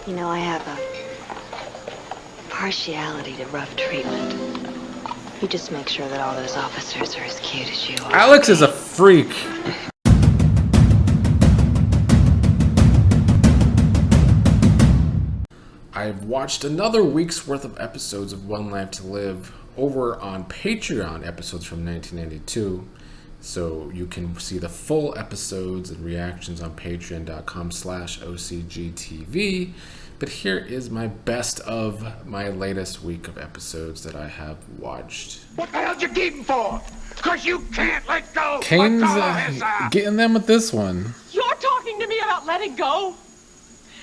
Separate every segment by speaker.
Speaker 1: You know, I have a partiality to rough treatment. You just make sure that all those officers are as cute as you are.
Speaker 2: Alex is a freak. I've watched another week's worth of episodes of One Life to Live over on Patreon, episodes from 1992. So you can see the full episodes and reactions on patreon.com/OCGTV. But here is my best of my latest week of episodes that I have watched.
Speaker 3: What the hell did you keep him for? Because you can't let go.
Speaker 2: Cain's getting them with this one.
Speaker 4: You're talking to me about letting go?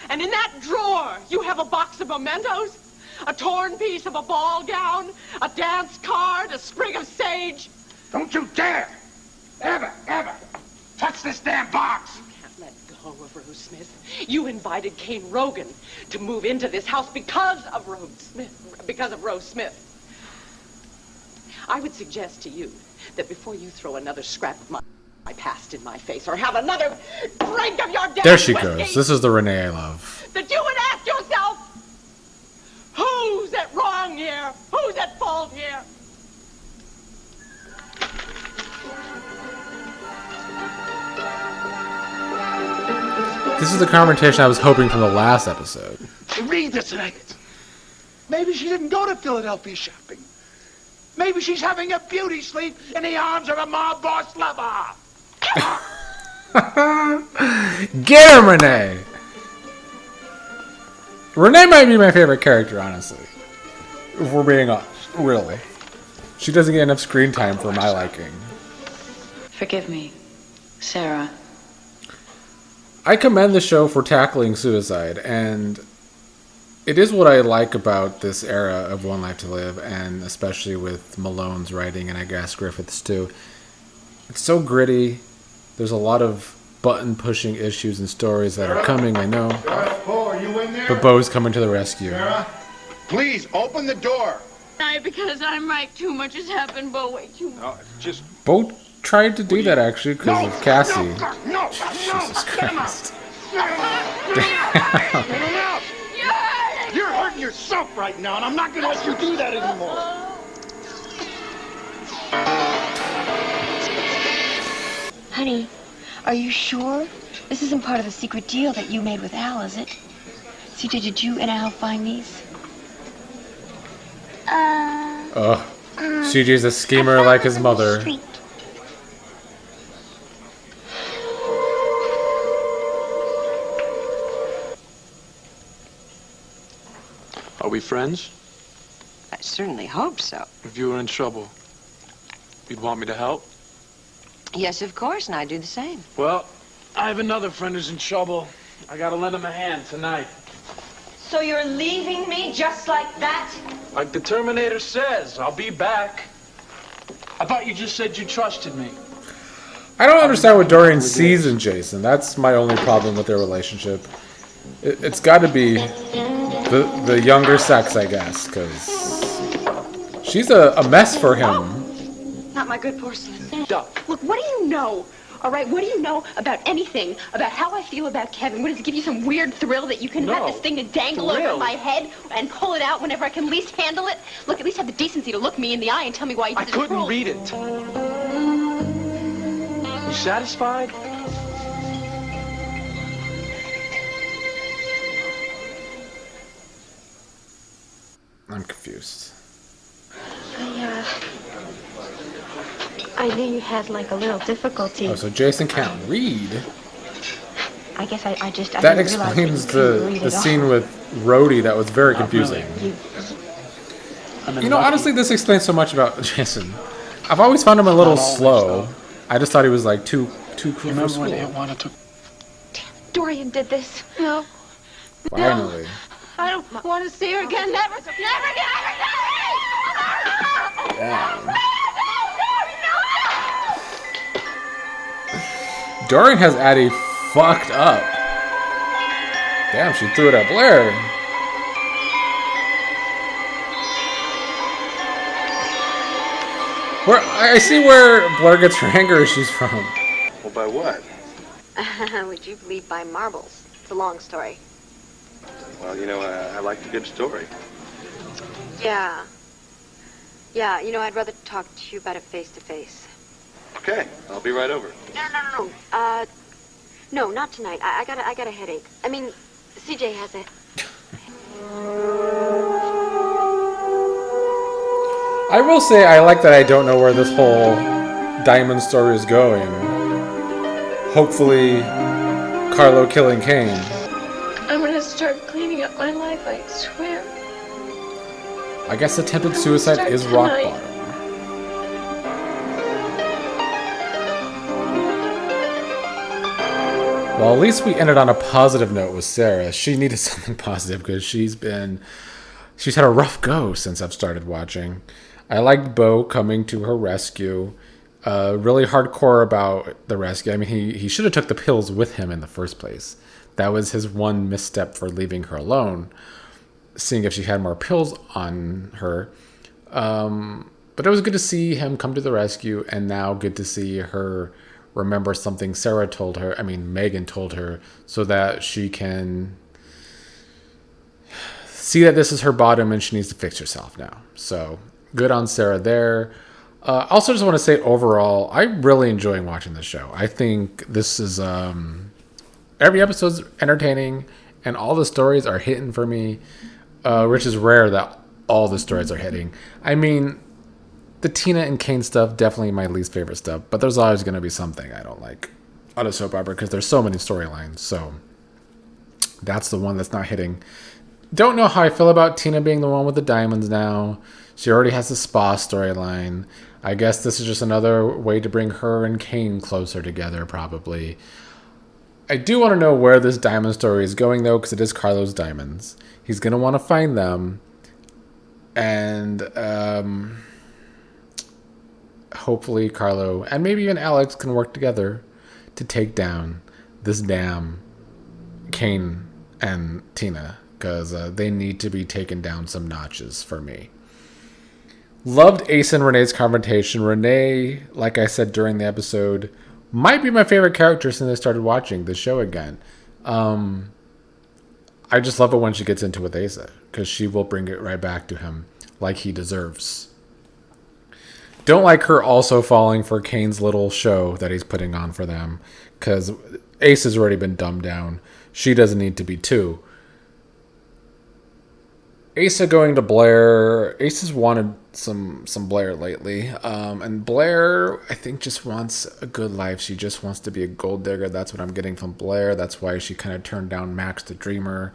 Speaker 4: And in that drawer, you have a box of mementos? A torn piece of a ball gown? A dance card? A sprig of sage?
Speaker 3: Don't you dare! Ever touch this damn box!
Speaker 4: You can't let go of Rose Smith. You invited Cain Rogan to move into this house because of Rose Smith. I would suggest to you that before you throw another scrap of my past in my face or have another drink of your
Speaker 2: There she
Speaker 4: whiskey,
Speaker 2: goes. This is the Renee I love.
Speaker 4: that you would ask yourself, who's at wrong here? Who's at fault here?
Speaker 2: This is the confrontation I was hoping from the last episode.
Speaker 3: Read this tonight. Maybe she didn't go to Philadelphia shopping. Maybe she's having a beauty sleep in the arms of a mob boss lover.
Speaker 2: Get him, Renee! Renee might be my favorite character, honestly. If we're being honest. Really. She doesn't get enough screen time for my liking.
Speaker 1: Forgive me, Sarah.
Speaker 2: I commend the show for tackling suicide, and it is what I like about this era of One Life to Live, and especially with Malone's writing, and I guess Griffith's too. It's so gritty. There's a lot of button-pushing issues and stories that are coming, I know.
Speaker 3: Are you in there?
Speaker 2: But Bo's coming to the rescue.
Speaker 3: Sarah, please open the door.
Speaker 5: Because I'm right. Too much has happened, but way too much.
Speaker 3: No, just
Speaker 2: Bo tried to do that, actually, because of Cassie.
Speaker 3: No,
Speaker 2: Jesus Christ.
Speaker 3: You're hurting yourself right now, and I'm not going to let you do that anymore.
Speaker 6: Honey, are you sure? This isn't part of the secret deal that you made with Al, is it? CJ, did you and Al find these?
Speaker 2: CJ's a schemer like his mother.
Speaker 7: Are we friends?
Speaker 1: I certainly hope so.
Speaker 7: If you were in trouble, you'd want me to help?
Speaker 1: Yes, of course, and I do the same.
Speaker 7: Well, I have another friend who's in trouble. I gotta lend him a hand tonight.
Speaker 4: So you're leaving me just like that?
Speaker 7: Like the Terminator says, I'll be back. I thought you just said you trusted me.
Speaker 2: I don't understand what Dorian sees in Jason. That's my only problem with their relationship. It's got to be the younger sex, I guess, because she's a mess for him.
Speaker 4: Not my good porcelain.
Speaker 7: Duck.
Speaker 4: Look, what do you know? All right, what do you know about anything, about how I feel about Kevin? What, does it give you some weird thrill that you can have this thing to dangle over my head and pull it out whenever I can least handle it? Look, at least have the decency to look me in the eye and tell me why you did
Speaker 7: I
Speaker 4: it.
Speaker 7: couldn't read it. You satisfied?
Speaker 2: I'm confused.
Speaker 6: I knew you had like a little difficulty.
Speaker 2: Oh, so Jason can't read?
Speaker 6: I guess I just... I
Speaker 2: That
Speaker 6: didn't realize
Speaker 2: explains
Speaker 6: that you couldn't read
Speaker 2: the
Speaker 6: at
Speaker 2: scene
Speaker 6: all.
Speaker 2: with Rhodey that was very confusing. You know, honestly, this explains so much about Jason. I've always found him a little slow. I just thought he was like too cool for school.
Speaker 6: Dorian did this.
Speaker 5: No.
Speaker 2: Finally.
Speaker 5: I don't want to see her again. Never, never,
Speaker 2: Yeah. Dorian has Addie fucked up. Damn, she threw it at Blair. I see where Blair gets her anger issues from.
Speaker 7: Well, by what?
Speaker 1: Would you believe by marbles? It's a long story.
Speaker 8: Well, I like a good story.
Speaker 1: Yeah. Yeah, I'd rather talk to you about it face to face.
Speaker 8: Okay, I'll be right over.
Speaker 1: No. No, not tonight. I got a headache. I mean, CJ has a...
Speaker 2: I will say I like that I don't know where this whole Diamond story is going. Hopefully, Carlo killing Cain.
Speaker 5: I'm gonna start cleaning up my life, I swear.
Speaker 2: I guess attempted suicide is rock bottom. Well, at least we ended on a positive note with Sarah. She needed something positive because she's had a rough go since I've started watching. I liked Bo coming to her rescue. Really hardcore about the rescue. I mean, he should have took the pills with him in the first place. That was his one misstep for leaving her alone, seeing if she had more pills on her. But it was good to see him come to the rescue, and now good to see her remember something Megan told her, so that she can see that this is her bottom and she needs to fix herself now. So good on Sarah there. Also just want to say overall, I'm really enjoying watching this show. I think this is every episode's entertaining and all the stories are hitting for me, which is rare that all the stories are hitting. I mean, the Tina and Cain stuff, definitely my least favorite stuff, but there's always going to be something I don't like on a soap opera because there's so many storylines. So that's the one that's not hitting. Don't know how I feel about Tina being the one with the diamonds now. She already has the spa storyline. I guess this is just another way to bring her and Cain closer together, probably. I do want to know where this diamond story is going, though, because it is Carlo's diamonds. He's going to want to find them. And hopefully Carlo and maybe even Alex can work together to take down this damn Cain and Tina, because they need to be taken down some notches for me. Loved Asa and Renee's confrontation. Renee, like I said during the episode, might be my favorite character since I started watching the show again. I just love it when she gets into it with Asa, because she will bring it right back to him like he deserves. Don't like her also falling for Cain's little show that he's putting on for them, because Asa's already been dumbed down. She doesn't need to be too. Asa going to Blair. Asa's wanted some Blair lately. And Blair, I think, just wants a good life. She just wants to be a gold digger. That's what I'm getting from Blair. That's why she kind of turned down Max the Dreamer.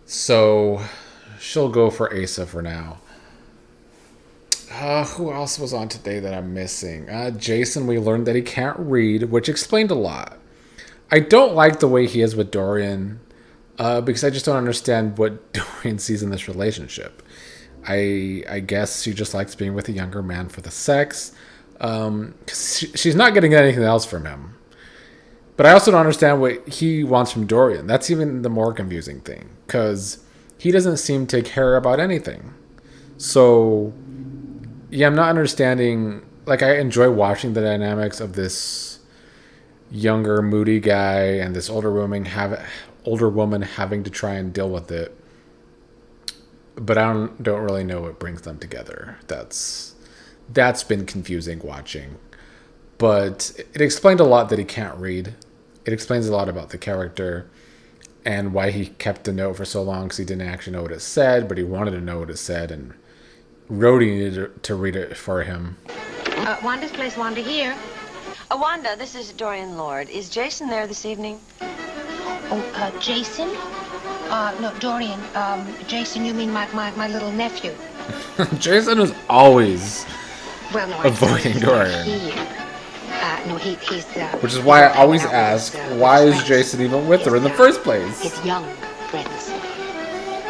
Speaker 2: So she'll go for Asa for now. Who else was on today that I'm missing? Jason, we learned that he can't read, which explained a lot. I don't like the way he is with Dorian, because I just don't understand what Dorian sees in this relationship. I guess she just likes being with a younger man for the sex. 'Cause she's not getting anything else from him. But I also don't understand what he wants from Dorian. That's even the more confusing thing, because he doesn't seem to care about anything. So yeah, I'm not understanding. Like, I enjoy watching the dynamics of this younger, moody guy and this older woman having to try and deal with it. But I don't really know what brings them together. That's been confusing watching. But it explained a lot that he can't read. It explains a lot about the character and why he kept the note for so long, because he didn't actually know what it said, but he wanted to know what it said, and Rhodey needed to read it for him.
Speaker 1: Wanda's place, Wanda here. Wanda, this is Dorian Lord. Is Jason there this evening?
Speaker 6: Oh, Jason? No, Dorian. Jason, you mean my little nephew.
Speaker 2: Jason is always
Speaker 1: Well, no,
Speaker 2: avoiding Dorian.
Speaker 1: He's
Speaker 2: Which is why I always ask, why is Jason even with her in the first place?
Speaker 1: His young friends.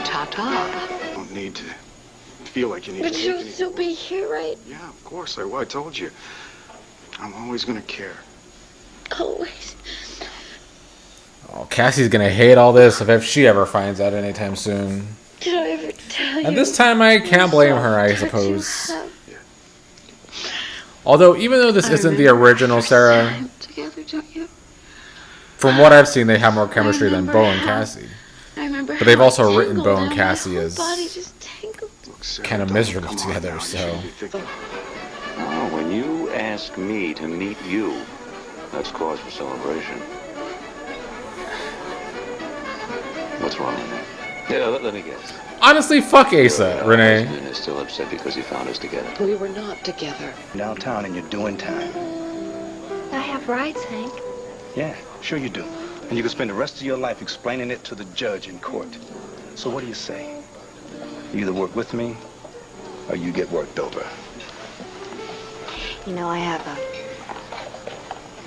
Speaker 1: Ta-ta.
Speaker 8: You don't need to feel like you need
Speaker 5: But
Speaker 8: to.
Speaker 5: you'll still be here, right?
Speaker 8: Yeah, of course I will. I told you. I'm always gonna care.
Speaker 5: Always.
Speaker 2: Oh, Cassie's gonna hate all this if she ever finds out anytime soon.
Speaker 5: Did I ever tell you?
Speaker 2: And this time I can't blame her, I suppose. Although, even though this isn't the original Sarah,
Speaker 5: Together, don't you?
Speaker 2: from what I've seen, they have more chemistry than Bo and Cassie.
Speaker 5: I remember
Speaker 2: But they've
Speaker 5: how
Speaker 2: also
Speaker 5: I
Speaker 2: written
Speaker 5: tingled
Speaker 2: Bo and
Speaker 5: and
Speaker 2: Cassie
Speaker 5: my whole
Speaker 2: as
Speaker 5: body just tingled.
Speaker 8: Look, Sarah,
Speaker 2: kind of
Speaker 8: don't-
Speaker 2: miserable
Speaker 8: come on
Speaker 2: together,
Speaker 8: now,
Speaker 2: so...
Speaker 8: you shouldn't be thinking-
Speaker 9: Oh, when you ask me to meet you, that's cause for celebration. What's wrong with me? Yeah, let me guess.
Speaker 2: Honestly, fuck Asa,
Speaker 9: Your
Speaker 2: Renee.
Speaker 9: husband is still upset because he found us together.
Speaker 4: We were not together.
Speaker 10: Downtown and you're doing time.
Speaker 1: I have rights, Hank.
Speaker 10: Yeah, sure you do. And you can spend the rest of your life explaining it to the judge in court. So what do you say? You either work with me or you get worked over.
Speaker 1: You know, I have a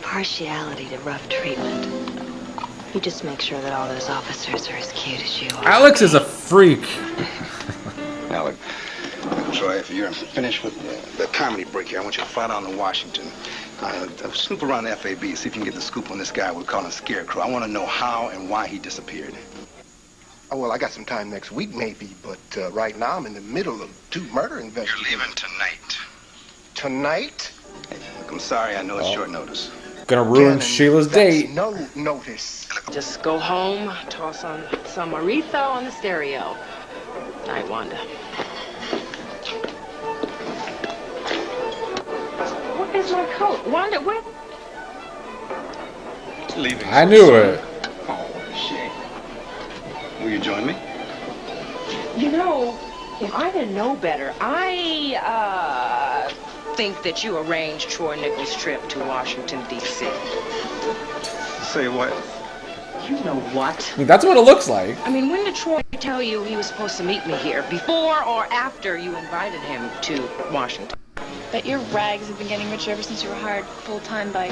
Speaker 1: partiality to rough treatment. You just make sure that all those officers are as cute as you are.
Speaker 2: Alex is a freak.
Speaker 8: Now, look, Troy, if you're finished with the comedy break here, I want you to fly down to Washington. Snoop around the FAB, see if you can get the scoop on this guy we're calling Scarecrow. I want to know how and why he disappeared.
Speaker 3: Oh, well, I got some time next week, maybe, but right now I'm in the middle of 2 murder investigations.
Speaker 8: You're leaving tonight.
Speaker 3: Tonight?
Speaker 8: Hey, look, I'm sorry, I know it's short notice.
Speaker 2: Gonna ruin
Speaker 3: Gannon,
Speaker 2: Sheila's
Speaker 3: that's
Speaker 2: date.
Speaker 3: No notice.
Speaker 4: Just go home, toss on some Aretha on the stereo. Night, Wanda. Where's my coat? Wanda, where?
Speaker 8: Leaving.
Speaker 2: I knew it.
Speaker 8: Oh, shit. Will you join me?
Speaker 4: You know, if I didn't know better, I think that you arranged Troy Nichols' trip to Washington, D.C.
Speaker 8: Say what?
Speaker 4: You know what?
Speaker 2: I mean, that's what it looks like.
Speaker 4: I mean, when did Troy tell you he was supposed to meet me here? Before or after you invited him to Washington?
Speaker 5: Bet your rags have been getting richer ever since you were hired full-time by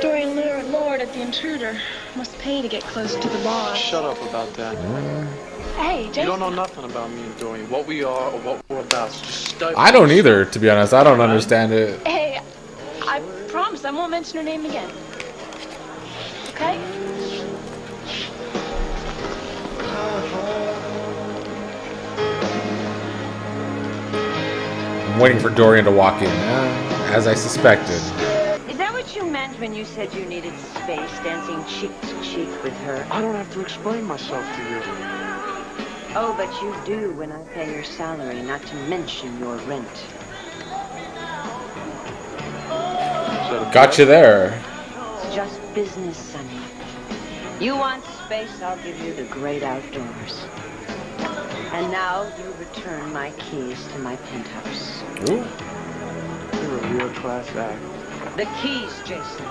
Speaker 5: Dorian Lord at the Intruder. Must pay to get close to the boss.
Speaker 7: Shut up about that.
Speaker 5: Hey, Jason.
Speaker 7: You don't know nothing about me and Dorian, what we are or what we're about. So just study.
Speaker 2: I don't either, to be honest. I don't understand it.
Speaker 5: Hey, I promise I won't mention her name again. Okay?
Speaker 2: I'm waiting for Dorian to walk in, as I suspected.
Speaker 11: Is that what you meant when you said you needed space, dancing cheek to cheek with her?
Speaker 7: I don't have to explain myself to you.
Speaker 11: Oh, but you do when I pay your salary, not to mention your rent.
Speaker 2: Got you there.
Speaker 11: It's just business, Sonny. You want space, I'll give you the great outdoors. And now you return my keys to my penthouse.
Speaker 2: Ooh.
Speaker 7: You're a real class act.
Speaker 11: The keys, Jason.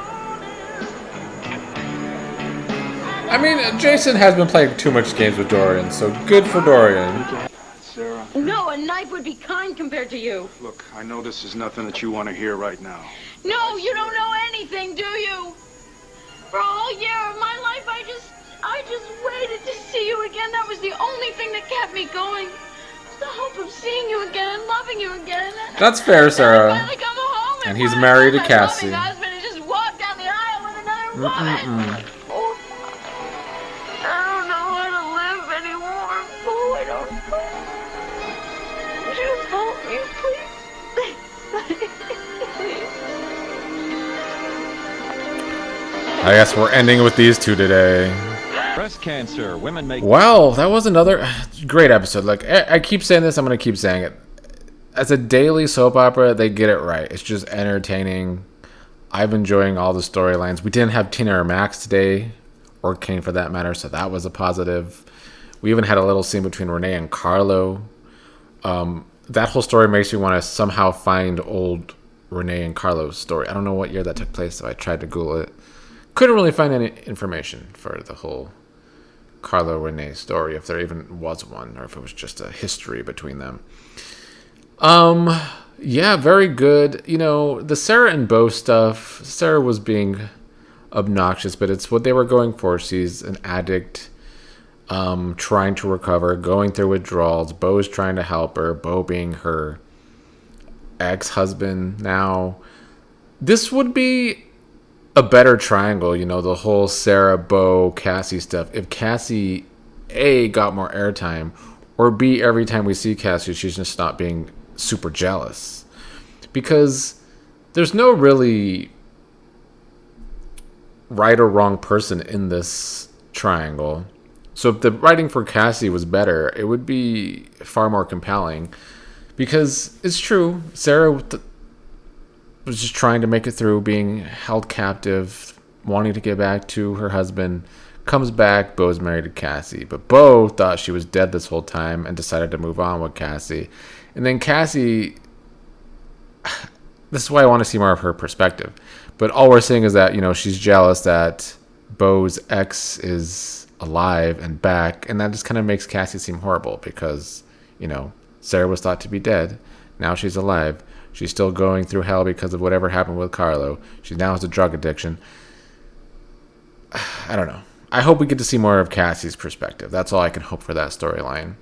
Speaker 2: I mean, Jason has been playing too much games with Dorian, so good for Dorian.
Speaker 8: Sarah,
Speaker 5: No, a knife would be kind compared to you.
Speaker 8: look, I know this is nothing that you want to hear right now.
Speaker 5: No, you don't know anything, do you? For a whole year of my life, I just waited to see you again. That was the only thing that kept me going. It's the hope of seeing you again and loving you again.
Speaker 2: That's fair, Sarah.
Speaker 5: I finally come home
Speaker 2: And he's married to Cassie.
Speaker 5: My husband and just walked down the aisle with another woman. Oh, I don't know how to live anymore. Oh, I don't know. Just help me, please.
Speaker 2: I guess we're ending with these two today.
Speaker 12: Breast cancer, women make...
Speaker 2: Well, that was another great episode. Like, I keep saying this, I'm going to keep saying it. As a daily soap opera, they get it right. It's just entertaining. I'm enjoying all the storylines. We didn't have Tina or Max today, or Cain for that matter, so that was a positive. We even had a little scene between Renee and Carlo. That whole story makes me want to somehow find old Renee and Carlo's story. I don't know what year that took place, so I tried to Google it. Couldn't really find any information for the whole Carlo Renee story, if there even was one, or if it was just a history between them. Yeah, very good. You know, the Sarah and Bo stuff, Sarah was being obnoxious, but it's what they were going for. She's an addict, trying to recover, going through withdrawals. Bo's trying to help her, Bo being her ex-husband now. This would be a better triangle, you know, the whole Sarah, Bo, Cassie stuff. If Cassie, A, got more airtime, or B, every time we see Cassie, she's just not being super jealous. Because there's no really right or wrong person in this triangle. So if the writing for Cassie was better, it would be far more compelling. Because it's true, Sarah was just trying to make it through, being held captive, wanting to get back to her husband. Comes back, Beau's married to Cassie. But Beau thought she was dead this whole time and decided to move on with Cassie. And then Cassie... This is why I want to see more of her perspective. But all we're seeing is that, she's jealous that Beau's ex is alive and back. And that just kind of makes Cassie seem horrible because, Sarah was thought to be dead. Now she's alive. She's still going through hell because of whatever happened with Carlo. She now has a drug addiction. I don't know. I hope we get to see more of Cassie's perspective. That's all I can hope for that storyline.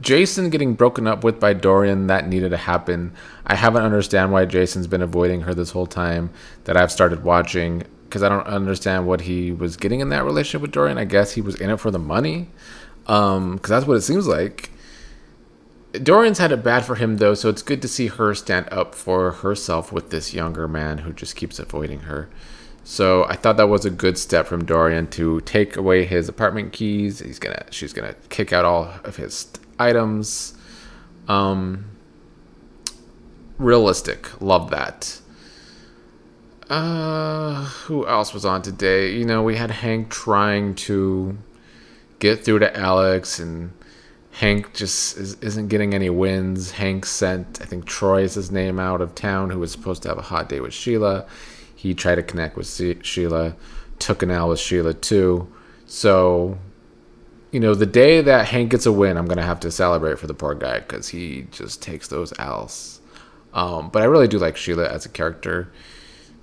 Speaker 2: Jason getting broken up with by Dorian, that needed to happen. I haven't understand why Jason's been avoiding her this whole time that I've started watching, because I don't understand what he was getting in that relationship with Dorian. I guess he was in it for the money, because that's what it seems like. Dorian's had it bad for him, though, so it's good to see her stand up for herself with this younger man who just keeps avoiding her. So I thought that was a good step from Dorian to take away his apartment keys. She's gonna kick out all of his items. Realistic, love that. Who else was on today? We had Hank trying to get through to Alex, and Hank just isn't getting any wins. Hank sent, I think Troy is his name, out of town, who was supposed to have a hot date with Sheila. He tried to connect with Sheila, took an L with Sheila too. So, the day that Hank gets a win, I'm going to have to celebrate for the poor guy because he just takes those L's. But I really do like Sheila as a character.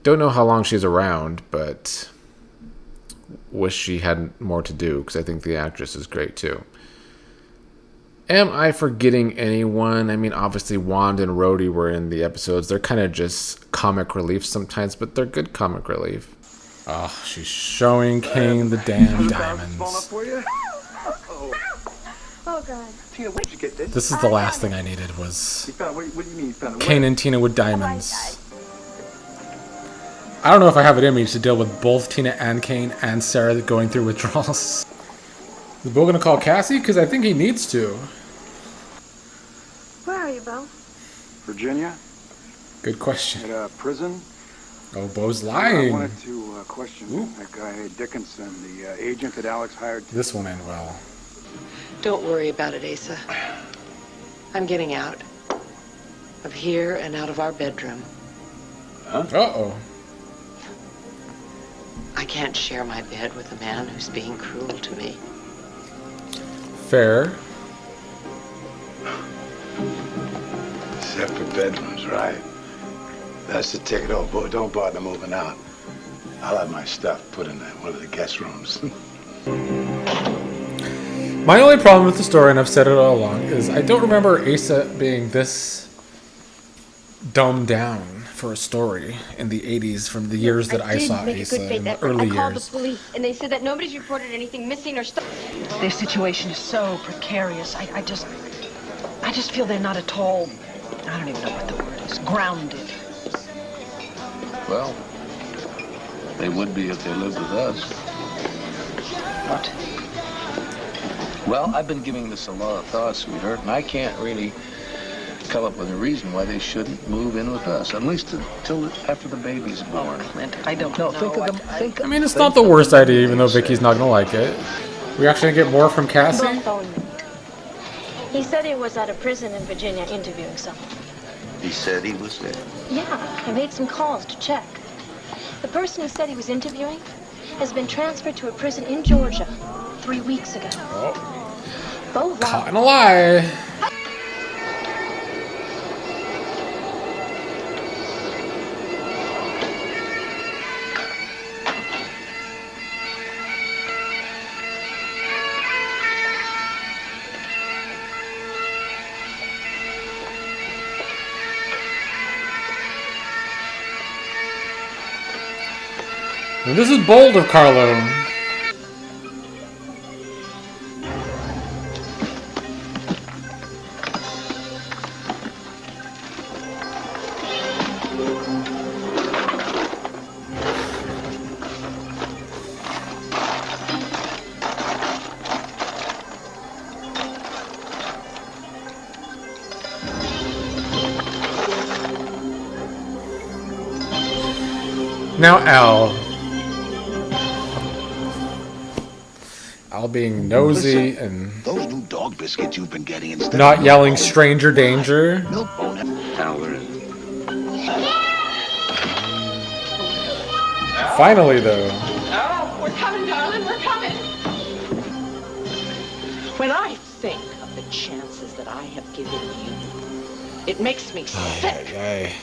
Speaker 2: Don't know how long she's around, but wish she had more to do because I think the actress is great too. Am I forgetting anyone? I mean, obviously, Wand and Rhodey were in the episodes. They're kind of just comic relief sometimes, but they're good comic relief. Oh, she's showing Cain the damn diamonds.
Speaker 5: Oh, God.
Speaker 10: Tina, where'd you get this?
Speaker 2: This is the last thing I needed was
Speaker 10: What do you mean you found it?
Speaker 2: Cain and Tina with diamonds. I don't know if I have it in me to deal with both Tina and Cain and Sarah going through withdrawals. Is Beau gonna call Cassie? Because I think he needs to.
Speaker 5: Where are you, Beau?
Speaker 10: Virginia?
Speaker 2: Good question.
Speaker 10: At a prison?
Speaker 2: Oh, Beau's
Speaker 10: I
Speaker 2: lying.
Speaker 10: wanted to question that guy Dickinson, the agent that Alex hired.
Speaker 2: This one ain't well.
Speaker 4: Don't worry about it, Asa. I'm getting out of here and out of our bedroom.
Speaker 10: Huh?
Speaker 2: Uh-oh.
Speaker 4: I can't share my bed with a man who's being cruel to me.
Speaker 2: Fair.
Speaker 3: Separate bedrooms, right? That's the ticket. Oh, boy, don't bother moving out. I'll have my stuff put in one of the guest rooms.
Speaker 2: My only problem with the story, and I've said it all along, is I don't remember Asa being this dumbed down for a story in the 80s from the years that I saw Asa in the early
Speaker 6: I called
Speaker 2: years.
Speaker 6: the police, and they said that nobody's reported anything missing or stuff.
Speaker 4: Their situation is so precarious. I just feel they're not at all, I don't even know what the word is, grounded.
Speaker 13: Well, they would be if they lived with us.
Speaker 4: What?
Speaker 13: Well, I've been giving this a lot of thought, sweetheart, and I can't really come up with a reason why they shouldn't move in with us, at least until after the baby's born.
Speaker 4: Clint, I don't know.
Speaker 13: Think of them.
Speaker 2: I mean, it's not the worst idea, even though Vicky's not gonna like it. We actually get more from Cassie?
Speaker 5: Beau phoned me. He said he was at a prison in Virginia interviewing someone.
Speaker 9: He said he was there.
Speaker 5: Yeah, I made some calls to check. The person who said he was interviewing has been transferred to a prison in Georgia 3 weeks ago.
Speaker 2: Oh.
Speaker 5: Beau lied.
Speaker 2: Caught in a lie. And this is bold of Carlo. Now Al being nosy and
Speaker 3: Those new dog biscuits you've been getting instead
Speaker 2: not
Speaker 3: of
Speaker 2: yelling stranger danger.
Speaker 3: milk won't have...
Speaker 2: Finally, though.
Speaker 4: Oh, we're coming, darling, we're coming. When I think of the chances that I have given you, it makes me sick.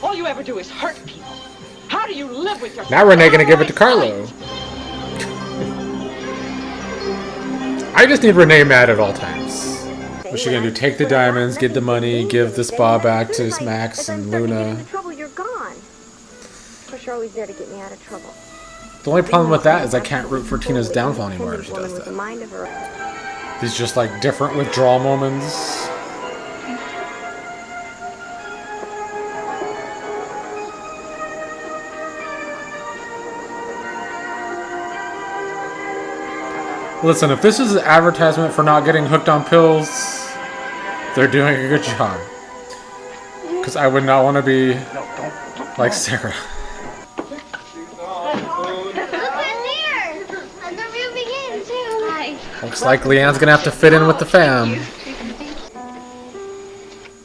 Speaker 4: All you ever do is hurt people. How do you live with yourself?
Speaker 2: Now Renee gonna give it to Carlo. I just need Renee mad at all times. What's she gonna do? Take the diamonds, get the money, give the spa back to Max and Luna.
Speaker 14: Trouble, you're gone. Of course, you're always there to get me out of trouble.
Speaker 2: The only problem with that is I can't root for Tina's downfall anymore if she does that. These just like different withdrawal moments. Listen, if this is an advertisement for not getting hooked on pills, they're doing a good job. Because I would not want to be like Sarah. Looks like Leanne's gonna have to fit in with the fam.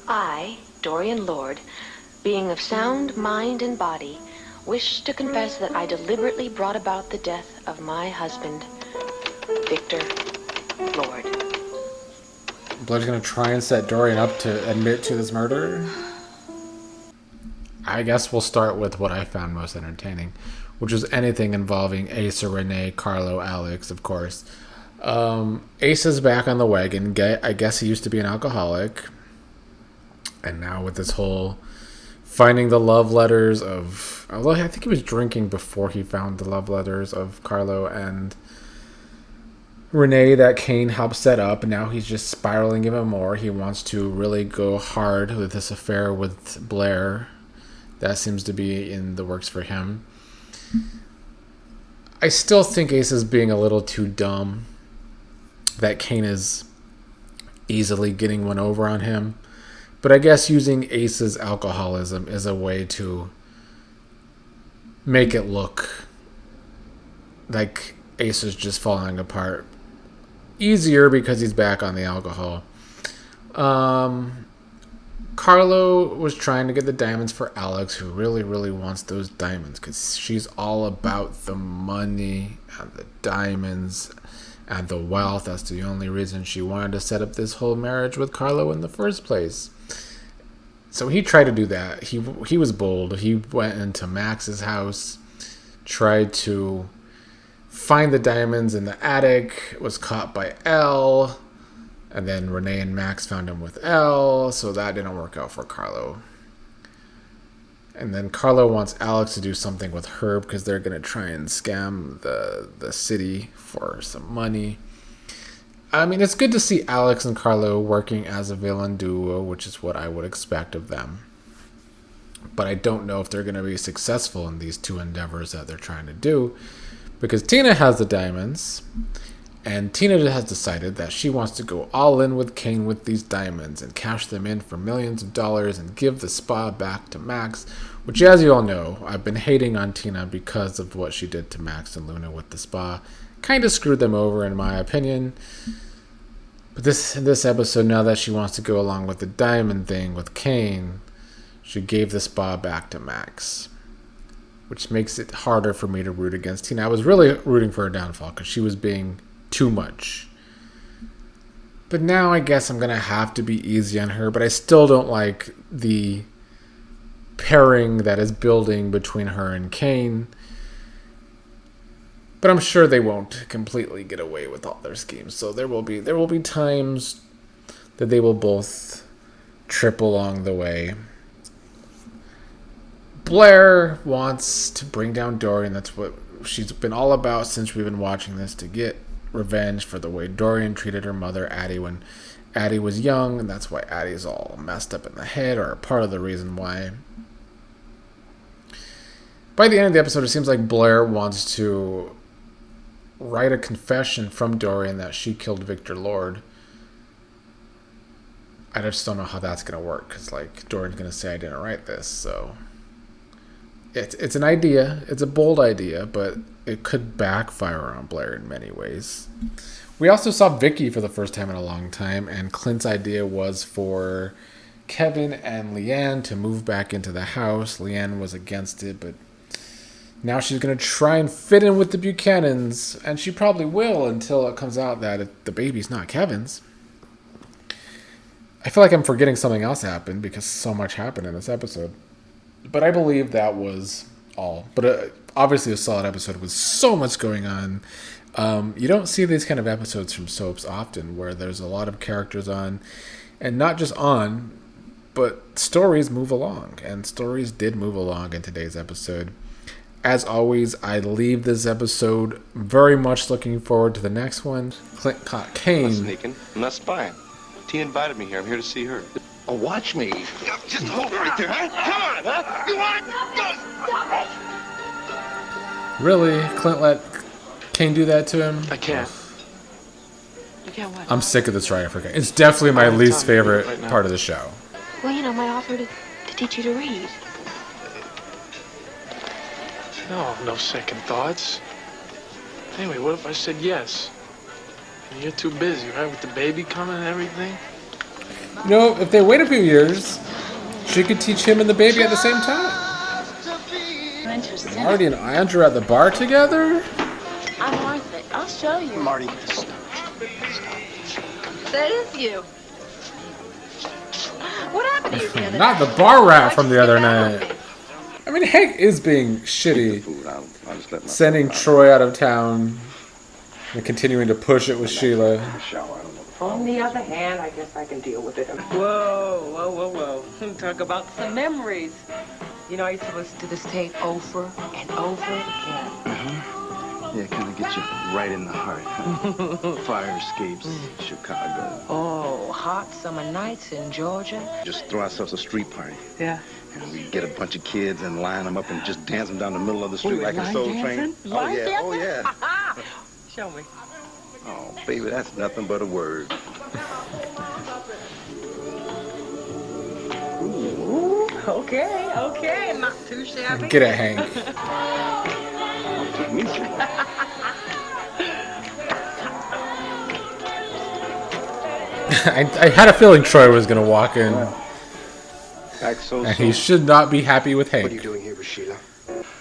Speaker 1: I, Dorian Lord, being of sound mind and body, wish to confess that I deliberately brought about the death of my husband, Victor Lord.
Speaker 2: Blair's gonna try and set Dorian up to admit to this murder. I guess we'll start with what I found most entertaining, which was anything involving Asa, Renee, Carlo, Alex, of course. Asa's back on the wagon. I guess he used to be an alcoholic. And now with this whole finding the love letters of... Although I think he was drinking before he found the love letters of Carlo and Renee that Cain helped set up. And now he's just spiraling even more. He wants to really go hard with this affair with Blair. That seems to be in the works for him. I still think Asa's being a little too dumb. That Cain is easily getting one over on him. But I guess using Asa's alcoholism is a way to make it look like Asa's just falling apart easier because he's back on the alcohol. Carlo was trying to get the diamonds for Alex, who really, really wants those diamonds because she's all about the money and the diamonds and the wealth. That's the only reason she wanted to set up this whole marriage with Carlo in the first place. So he tried to do that. He was bold. He went into Max's house, tried to find the diamonds in the attic, was caught by Elle, and then Renee and Max found him with Elle, so that didn't work out for Carlo. And then Carlo wants Alex to do something with her because they're going to try and scam the city for some money. I mean, it's good to see Alex and Carlo working as a villain duo, which is what I would expect of them. But I don't know if they're going to be successful in these two endeavors that they're trying to do. Because Tina has the diamonds, and Tina has decided that she wants to go all in with Cain with these diamonds and cash them in for millions of dollars and give the spa back to Max, which, as you all know, I've been hating on Tina because of what she did to Max and Luna with the spa. Kind of screwed them over, in my opinion. But in this episode, now that she wants to go along with the diamond thing with Cain, she gave the spa back to Max, which makes it harder for me to root against Tina. I was really rooting for her downfall because she was being too much. But now I guess I'm going to have to be easy on her, but I still don't like the pairing that is building between her and Cain. But I'm sure they won't completely get away with all their schemes. So there will be times that they will both trip along the way. Blair wants to bring down Dorian. That's what she's been all about since we've been watching this, to get revenge for the way Dorian treated her mother, Addie, when Addie was young, and that's why Addie's all messed up in the head, or part of the reason why. By the end of the episode, it seems like Blair wants to write a confession from Dorian that she killed Victor Lord. I just don't know how that's going to work, because like Dorian's going to say I didn't write this, so it's an idea. It's a bold idea, but it could backfire on Blair in many ways. We also saw Vicky for the first time in a long time, and Clint's idea was for Kevin and Leanne to move back into the house. Leanne was against it, but now she's going to try and fit in with the Buchanans, and she probably will until it comes out that the baby's not Kevin's. I feel like I'm forgetting something else happened because so much happened in this episode. But I believe that was all. But obviously a solid episode with so much going on. You don't see these kind of episodes from soaps often where there's a lot of characters on. And not just on, but stories move along. And stories did move along in today's episode. As always, I leave this episode very much looking forward to the next one. Clint caught Cain.
Speaker 10: I'm not sneaking. I'm not spying. Tia invited me here. I'm here to see her.
Speaker 3: Oh, watch me.
Speaker 8: Just hold it right there, huh? Come on, huh? You want it? Go.
Speaker 14: Stop it!
Speaker 2: Really? Clint let Cain do that to him?
Speaker 7: I can't.
Speaker 4: You can't what?
Speaker 2: I'm sick of this trying for Cain. It's definitely my least favorite part of the show.
Speaker 1: Well, my offer to teach you to read.
Speaker 7: No second thoughts. Anyway, what if I said yes? And you're too busy, right, with the baby coming and everything?
Speaker 2: If they wait a few years, she could teach him and the baby at the same time.
Speaker 11: Interesting.
Speaker 2: Marty and Andrew at the bar together?
Speaker 11: I'm worth it. I'll show you.
Speaker 3: Marty, stop.
Speaker 11: That is you. What happened to you the other
Speaker 2: Not
Speaker 11: night?
Speaker 2: the bar rat from the other
Speaker 11: Why'd you
Speaker 2: night.
Speaker 11: skip out?
Speaker 2: I mean, Hank is being shitty,
Speaker 8: I'll just let
Speaker 2: sending Troy out of town and continuing to push it with Sheila.
Speaker 4: On the other hand, I guess I can deal with it. Whoa. Talk about some memories. I used to listen to this tape over and over again.
Speaker 10: Yeah, kind of get you right in the heart. Fire escapes, Chicago.
Speaker 4: Oh, hot summer nights in Georgia.
Speaker 10: Just throw ourselves a street party.
Speaker 4: Yeah.
Speaker 10: And we get a bunch of kids and line them up and just dance them down the middle of the street
Speaker 4: Ooh,
Speaker 10: like a
Speaker 4: line
Speaker 10: soul
Speaker 4: dancing?
Speaker 10: train. Oh, yeah. Oh, yeah.
Speaker 4: Show me.
Speaker 10: Oh, baby, that's nothing but a word.
Speaker 4: Ooh, okay. Not too shabby.
Speaker 2: Get it, Hank. I had a feeling Troy was going to walk in. And he should not be happy with Hank.
Speaker 3: What are you doing here with Sheila?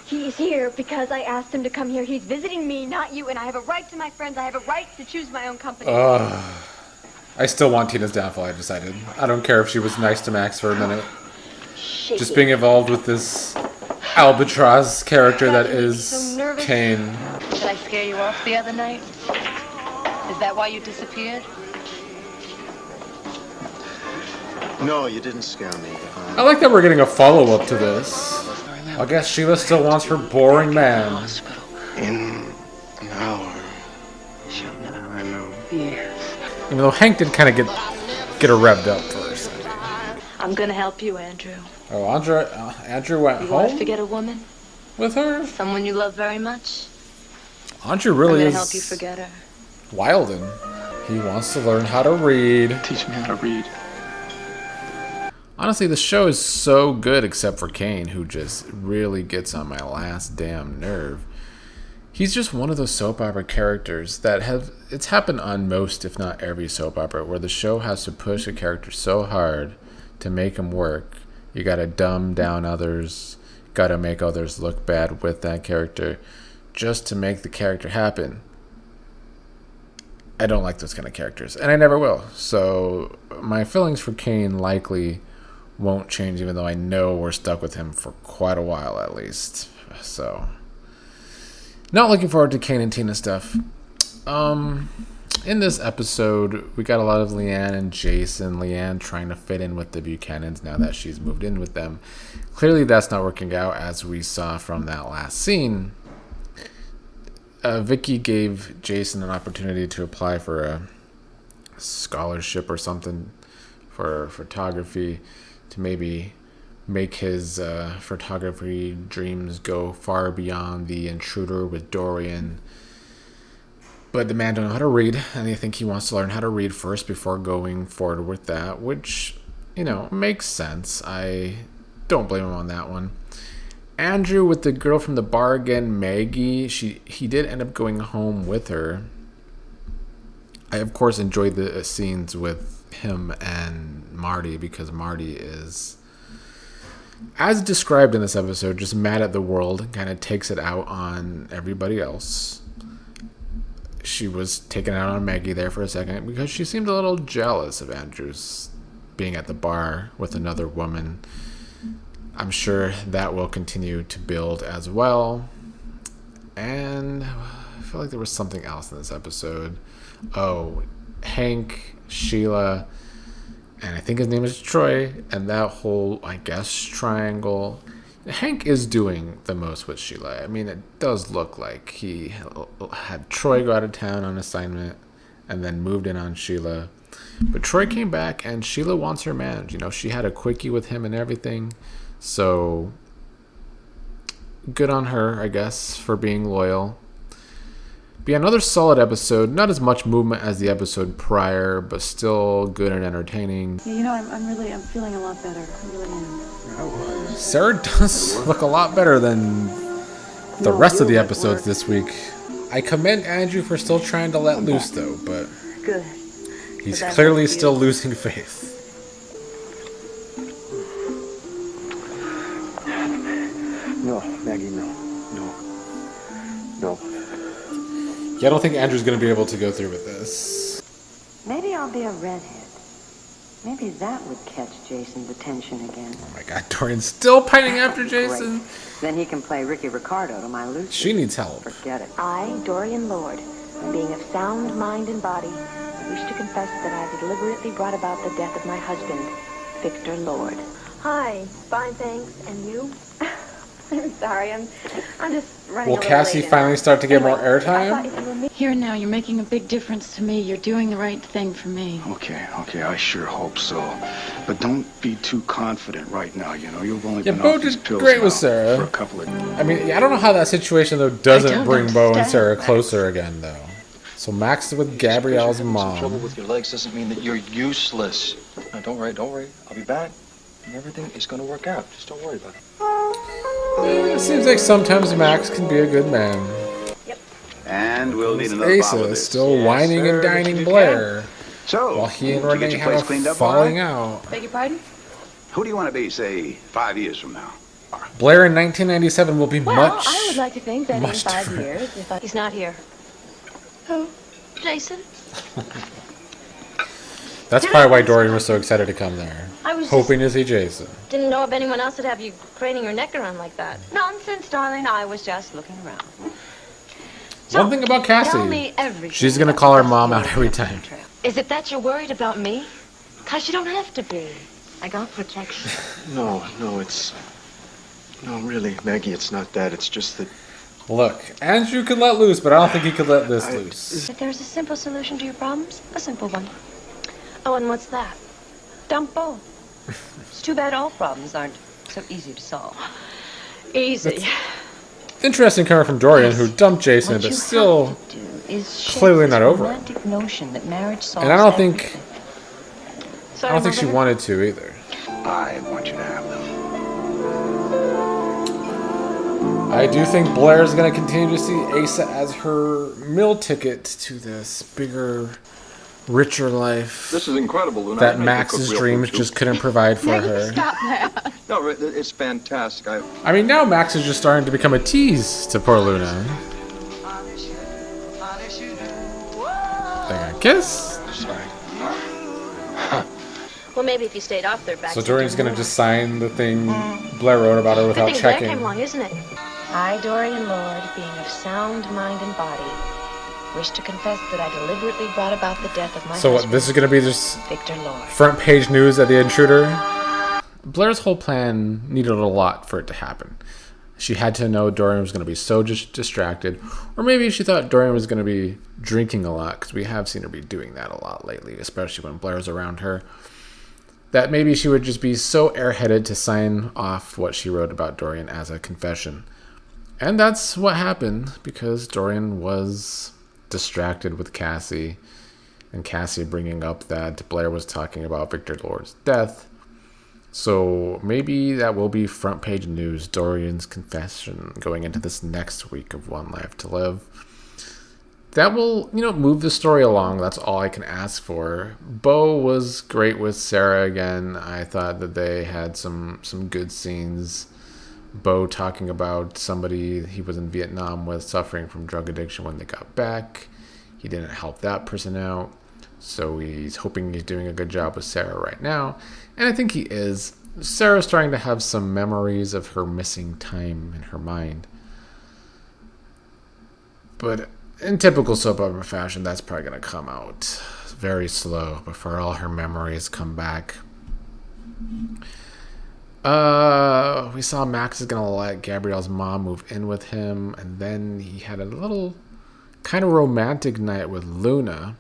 Speaker 14: He's here because I asked him to come here. He's visiting me, not you, and I have a right to my friends. I have a right to choose my own company.
Speaker 2: I still want Tina's downfall, I decided. I don't care if she was nice to Max for a minute.
Speaker 14: Shaky.
Speaker 2: Just being involved with this albatross character that is Cain.
Speaker 11: Did I scare you off the other night? Is that why you disappeared?
Speaker 10: No, you didn't scare me.
Speaker 2: I like that we're getting a follow-up to this. I guess Sheila still wants her boring man.
Speaker 3: In an hour. I know.
Speaker 4: Yes.
Speaker 2: Even though Hank did kind of get her revved up first.
Speaker 1: I'm gonna help you, Andrew.
Speaker 2: Oh, Andrew went
Speaker 1: You want to
Speaker 2: home
Speaker 1: forget a woman?
Speaker 2: with her?
Speaker 1: Someone you love very much?
Speaker 2: Andrew
Speaker 1: I'm
Speaker 2: really
Speaker 1: gonna
Speaker 2: is
Speaker 1: help you forget her.
Speaker 2: wildin'. He wants to learn how to read.
Speaker 7: Teach me how to read.
Speaker 2: Honestly, the show is so good except for Cain, who just really gets on my last damn nerve. He's just one of those soap opera characters that it's happened on most, if not every soap opera, where the show has to push a character so hard to make him work. You gotta dumb down others, gotta make others look bad with that character, just to make the character happen. I don't like those kind of characters, and I never will. So my feelings for Cain likely won't change, even though I know we're stuck with him for quite a while at least. So, not looking forward to Cain and Tina stuff. In this episode, we got a lot of Leanne and Jason. Leanne trying to fit in with the Buchanans now that she's moved in with them. Clearly that's not working out, as we saw from that last scene. Vicky gave Jason an opportunity to apply for a scholarship or something for photography, to maybe make his photography dreams go far beyond The Intruder with Dorian. But the man don't know how to read, and I think he wants to learn how to read first before going forward with that, which, makes sense. I don't blame him on that one. Andrew with the girl from the bar again, Maggie. He did end up going home with her. I, of course, enjoyed the scenes with him and Marty because Marty is, as described in this episode, just mad at the world and kind of takes it out on everybody else. She was taken out on Maggie there for a second because she seemed a little jealous of Andrew's being at the bar with another woman. I'm sure that will continue to build as well. And I feel like there was something else in this episode. Oh, Hank, Sheila, and I think his name is Troy, and that whole, I guess, triangle. Hank is doing the most with Sheila. I mean, it does look like he had Troy go out of town on assignment and then moved in on Sheila. But Troy came back, and Sheila wants her man. You know, she had a quickie with him and everything. So, good on her, I guess, for being loyal. But yeah, another solid episode. Not as much movement as the episode prior, but still good and entertaining.
Speaker 15: Yeah, you know, I'm feeling a lot better. I really am.
Speaker 2: Sarah does look a lot better than the rest of the episodes this week. I commend Andrew for still trying to let loose, though, but
Speaker 15: Good.
Speaker 2: he's clearly still losing faith.
Speaker 10: No, Maggie, no.
Speaker 2: Yeah, I don't think Andrew's going to be able to go through with this.
Speaker 11: Maybe I'll be a redhead. Maybe that would catch Jason's attention again.
Speaker 2: Oh my god, Dorian's still pining after Jason.
Speaker 11: Great. Then he can play Ricky Ricardo to my Lucy.
Speaker 2: She needs help.
Speaker 11: Forget it.
Speaker 1: I, Dorian Lord, being of sound mind and body, wish to confess that I deliberately brought about the death of my husband, Victor Lord.
Speaker 14: Hi, fine, thanks. And you? I'm sorry, I'm just running
Speaker 2: Will
Speaker 14: a little
Speaker 2: Cassie
Speaker 14: late
Speaker 2: finally start to get more
Speaker 14: I
Speaker 2: airtime?
Speaker 14: thought if you were me-
Speaker 15: Here and now, you're making a big difference to me. You're doing the right thing for me.
Speaker 10: Okay, I sure hope so. But don't be too confident right now, you know. You've only
Speaker 2: Yeah,
Speaker 10: been
Speaker 2: Bo
Speaker 10: off these
Speaker 2: did
Speaker 10: pills
Speaker 2: great
Speaker 10: now
Speaker 2: with Sarah.
Speaker 10: for a couple of...
Speaker 2: I mean, I don't know how that situation, though,
Speaker 15: I
Speaker 2: doesn't
Speaker 15: don't
Speaker 2: bring Bo and
Speaker 15: understand,
Speaker 2: Sarah
Speaker 15: Max.
Speaker 2: closer again, though. So Max is with Gabrielle's
Speaker 16: Some trouble
Speaker 2: mom.
Speaker 16: with your legs doesn't mean that you're useless. No, don't worry. I'll be back. And everything is going to work out. Just don't worry about it.
Speaker 2: It seems like sometimes Max can be a good man.
Speaker 8: And we'll need another bottle
Speaker 2: Asa
Speaker 8: of
Speaker 2: is
Speaker 8: this.
Speaker 2: still
Speaker 8: Yes,
Speaker 2: whining
Speaker 8: sir.
Speaker 2: and dining
Speaker 8: Mr. Dugan.
Speaker 2: Blair,
Speaker 8: So,
Speaker 2: while he and
Speaker 8: did you get
Speaker 2: Renee
Speaker 8: your
Speaker 2: have
Speaker 8: place
Speaker 2: a
Speaker 8: cleaned up all
Speaker 2: falling
Speaker 8: right?
Speaker 2: out.
Speaker 15: Beg your pardon?
Speaker 8: Who do you want to be, say, 5 years from now?
Speaker 2: Blair in 1997 will be
Speaker 1: Well,
Speaker 2: much.
Speaker 1: I would like to think that in
Speaker 2: much
Speaker 1: 5
Speaker 2: different.
Speaker 1: years, if he's not here. Who? Jason?
Speaker 2: That's probably why Dorian was so excited to come there,
Speaker 1: I was
Speaker 2: hoping to see Jason.
Speaker 1: Didn't know if anyone else would have you craning your neck around like that.
Speaker 11: Nonsense, darling. I was just looking around.
Speaker 2: One thing about
Speaker 11: Tell me
Speaker 2: Cassie,
Speaker 11: everything.
Speaker 2: she's gonna call her mom out every time.
Speaker 1: Is it that you're worried about me? Because you don't have to be. I got protection.
Speaker 16: No, it's... No, really, Maggie, it's not that. It's just that...
Speaker 2: Look, Andrew could let loose, but I don't think he could let this loose.
Speaker 1: If there's a simple solution to your problems, a simple one. Oh, and what's that? Dump both.
Speaker 11: It's too bad all problems aren't so easy to solve.
Speaker 1: Easy.
Speaker 2: Interesting coming from Dorian, who dumped Jason, but still clearly not over it.
Speaker 11: Notion that marriage solves
Speaker 2: And I don't think
Speaker 11: everything.
Speaker 2: she wanted to either.
Speaker 8: I want you to have them.
Speaker 2: I do think Blair's going to continue to see Asa as her meal ticket to this bigger, richer life
Speaker 17: This is incredible, Luna.
Speaker 2: that
Speaker 17: I cook
Speaker 2: Max's
Speaker 17: real
Speaker 2: dreams
Speaker 17: food, too.
Speaker 2: just couldn't provide for her.
Speaker 15: Stop that.
Speaker 17: No, it's fantastic.
Speaker 2: I mean, now Max is just starting to become a tease to poor Luna. They got a kiss.
Speaker 1: Well, maybe if you stayed off their backs.
Speaker 2: So Dorian's going to just sign the thing Blair wrote about her
Speaker 1: Good
Speaker 2: without
Speaker 1: thing Blair
Speaker 2: checking.
Speaker 1: came along, isn't it? I, Dorian Lord, being of sound mind and body, wish to confess that I deliberately brought about the death of my
Speaker 2: So what,
Speaker 1: husband,
Speaker 2: this is going to be just
Speaker 1: Victor Lord.
Speaker 2: front page news of the intruder? Blair's whole plan needed a lot for it to happen. She had to know Dorian was going to be so distracted, or maybe she thought Dorian was going to be drinking a lot, because we have seen her be doing that a lot lately, especially when Blair's around her, that maybe she would just be so airheaded to sign off what she wrote about Dorian as a confession. And that's what happened, because Dorian was distracted with Cassie, and Cassie bringing up that Blair was talking about Victor Lord's death. So maybe that will be front page news, Dorian's confession, going into this next week of One Life to Live. That will, move the story along. That's all I can ask for. Bo was great with Sarah again. I thought that they had some good scenes. Bo talking about somebody he was in Vietnam with suffering from drug addiction when they got back. He didn't help that person out. So he's hoping he's doing a good job with Sarah right now. And I think he is. Sarah's starting to have some memories of her missing time in her mind. But in typical soap opera fashion, that's probably going to come out very slow before all her memories come back. We saw Max is going to let Gabrielle's mom move in with him. And then he had a little kind of romantic night with Luna.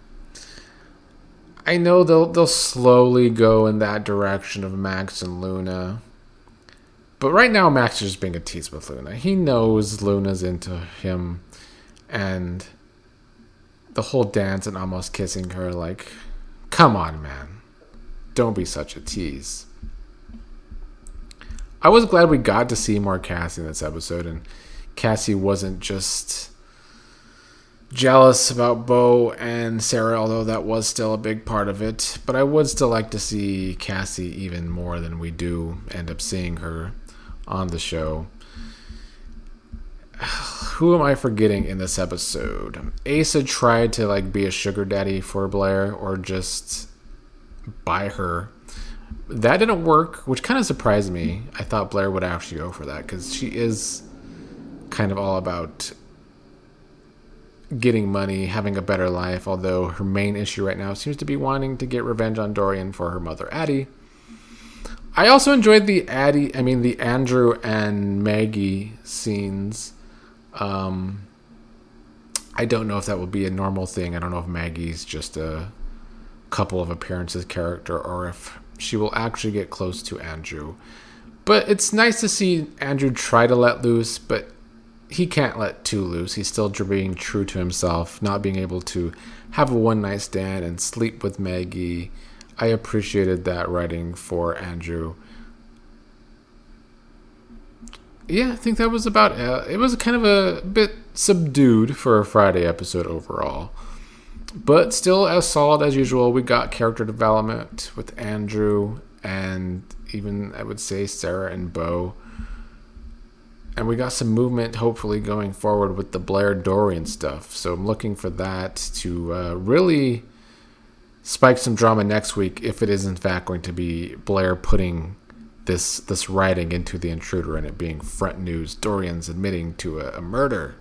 Speaker 2: I know they'll slowly go in that direction of Max and Luna. But right now, Max is just being a tease with Luna. He knows Luna's into him. And the whole dance and almost kissing her, like, come on, man. Don't be such a tease. I was glad we got to see more Cassie in this episode. And Cassie wasn't just jealous about Bo and Sarah, although that was still a big part of it. But I would still like to see Cassie even more than we do end up seeing her on the show. Who am I forgetting in this episode? Asa tried to be a sugar daddy for Blair or just buy her. That didn't work, which kind of surprised me. I thought Blair would actually go for that because she is kind of all about getting money, having a better life, although her main issue right now seems to be wanting to get revenge on Dorian for her mother, Addie. I also enjoyed the Andrew and Maggie scenes. I don't know if that will be a normal thing. I don't know if Maggie's just a couple of appearances character or if she will actually get close to Andrew. But it's nice to see Andrew try to let loose, but he can't let too loose. He's still being true to himself, not being able to have a one-night stand and sleep with Maggie. I appreciated that writing for Andrew. Yeah, I think that was about it. It was kind of a bit subdued for a Friday episode overall. But still as solid as usual. We got character development with Andrew and even, I would say, Sarah and Bo. And we got some movement, hopefully, going forward with the Blair Dorian stuff. So I'm looking for that to really spike some drama next week, if it is in fact going to be Blair putting this writing into The Intruder and it being front news. Dorian's admitting to a murder.